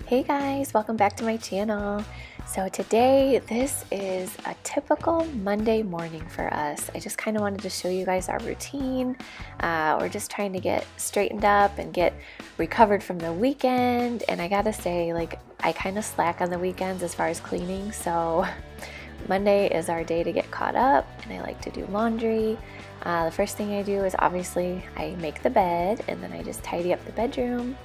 Hey guys, welcome back to my channel. So today, this is a typical Monday morning for us. I just kind of wanted to show you guys our routine. We're just trying to get straightened up and get recovered from the weekend. And I gotta say, I kind of slack on the weekends as far as cleaning. So Monday is our day to get caught up, and I like to do laundry. The first thing I do is obviously I make the bed, and then I just tidy up the bedroom.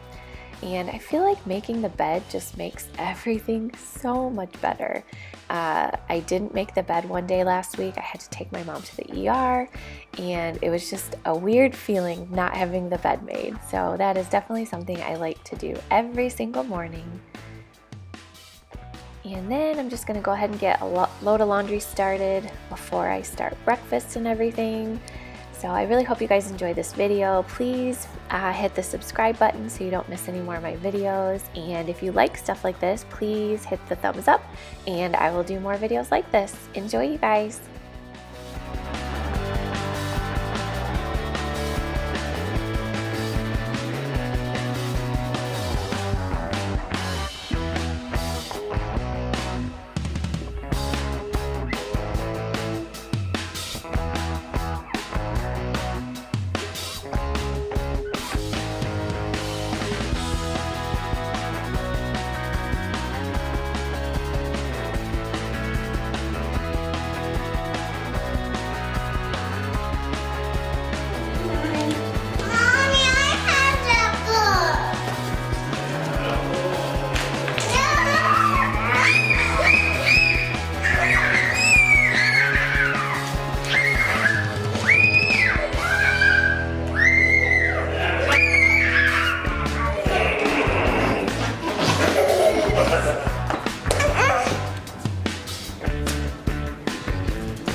And I feel like making the bed just makes everything so much better. I didn't make the bed one day last week. I had to take my mom to the ER, and it was just a weird feeling not having the bed made. So that is definitely something I like to do every single morning. And then I'm just gonna go ahead and get a load of laundry started before I start breakfast and everything. So I really hope you guys enjoyed this video. Please hit the subscribe button so you don't miss any more of my videos. And if you like stuff like this, please hit the thumbs up and I will do more videos like this. Enjoy, you guys.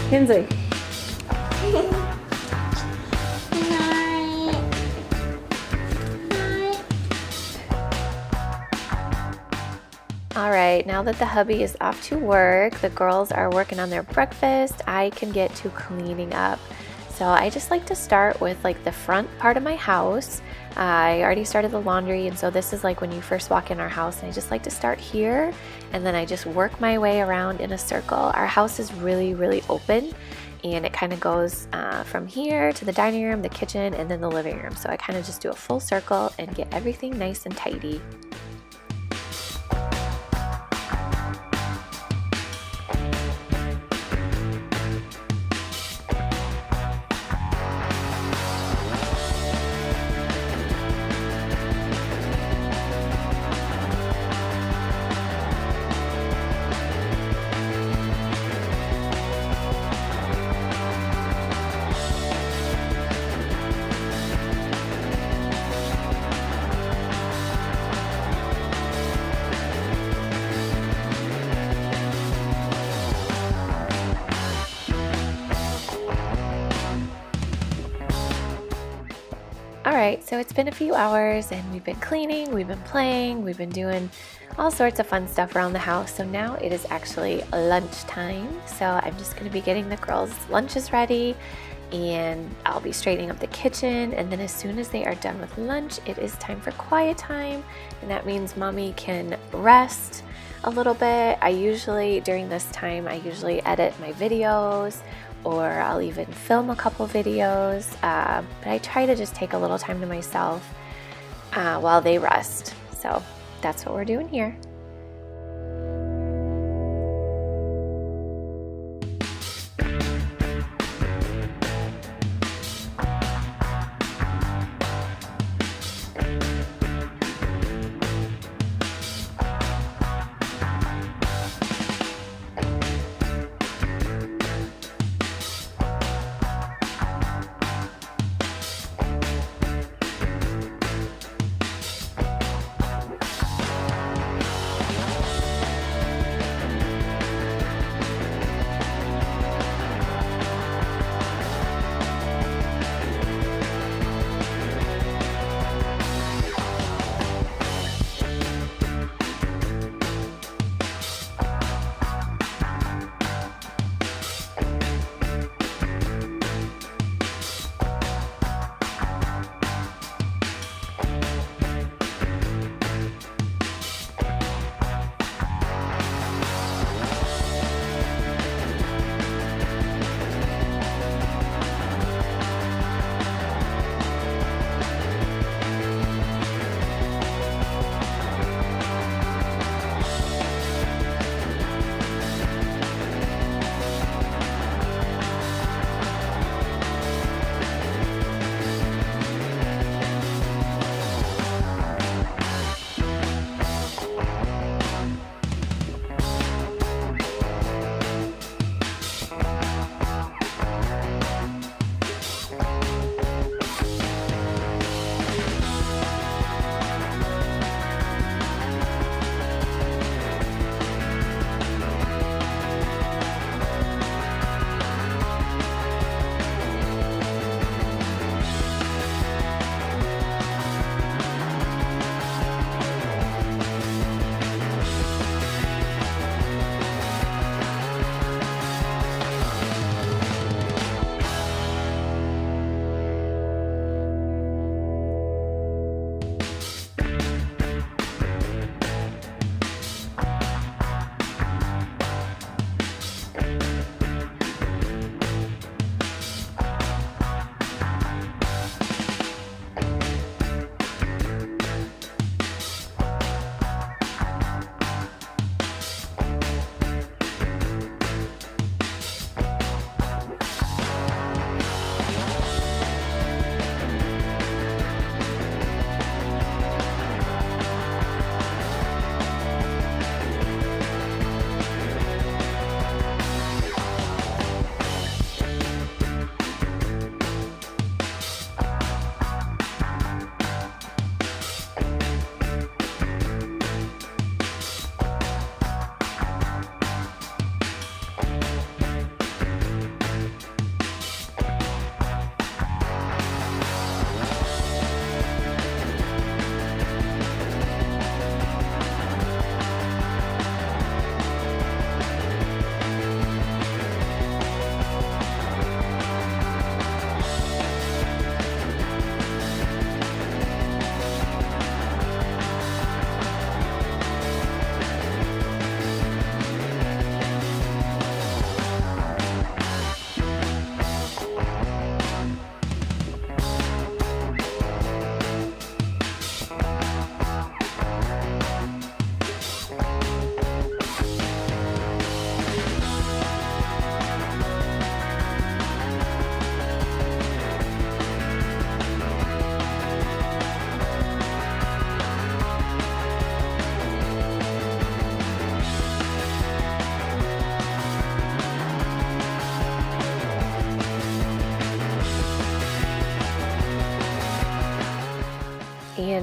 Kinsley. All right, now that the hubby is off to work, the girls are working on their breakfast, I can get to cleaning up. So I just like to start with the front part of my house. I already started the laundry, and so this is when you first walk in our house, and I just like to start here, and then I just work my way around in a circle. Our house is really, really open, and it kind of goes from here to the dining room, the kitchen, and then the living room. So I kind of just do a full circle and get everything nice and tidy. Alright, so it's been a few hours and we've been cleaning, we've been playing, we've been doing all sorts of fun stuff around the house. So now it is actually lunchtime. So I'm just going to be getting the girls' lunches ready, and I'll be straightening up the kitchen. And then as soon as they are done with lunch, it is time for quiet time. And that means mommy can rest a little bit. During this time, I usually edit my videos, or I'll even film a couple videos, but I try to just take a little time to myself while they rest. So that's what we're doing here.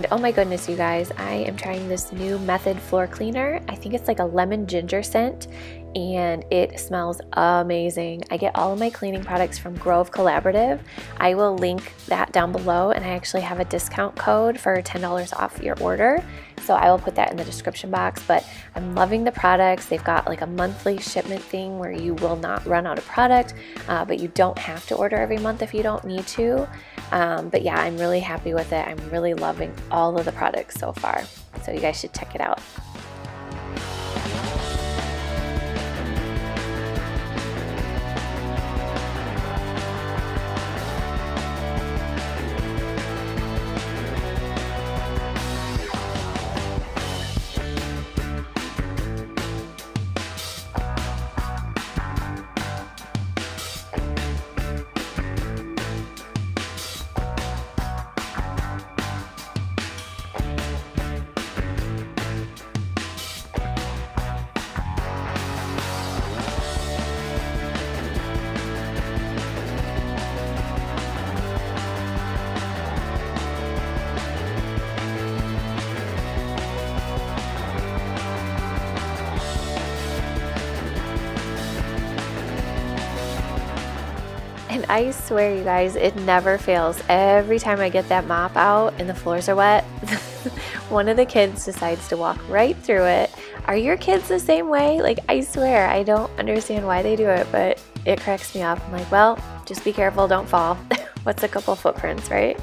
And oh my goodness, you guys, I am trying this new Method floor cleaner. I think it's like a lemon ginger scent, and it smells amazing. I get all of my cleaning products from Grove Collaborative. I will link that down below, and I actually have a discount code for $10 off your order. So I will put that in the description box, but I'm loving the products. They've got like a monthly shipment thing where you will not run out of product, but you don't have to order every month if you don't need to. But yeah, I'm really happy with it. I'm really loving all of the products so far. So you guys should check it out. And I swear, you guys, it never fails. Every time I get that mop out and the floors are wet, one of the kids decides to walk right through it. Are your kids the same way? Like, I swear, I don't understand why they do it, but it cracks me up. I'm like, well, just be careful, don't fall. What's a couple footprints, right?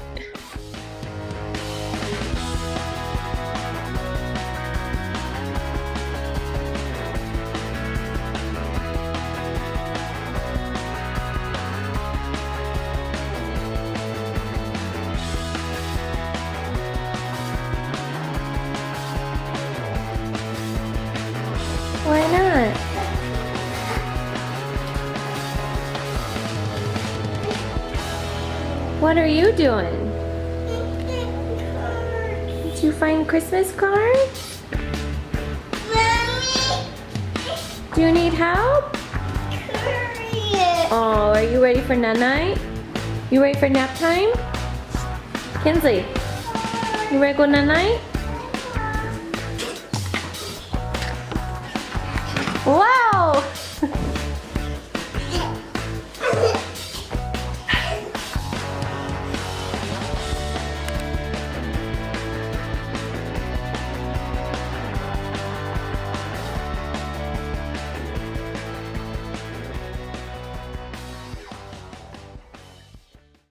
Why not? What are you doing? Did you find Christmas cards? Mommy. Do you need help? Oh, are you ready for nap night? You ready for nap time? Kinsley, you ready to go nap night? Wow!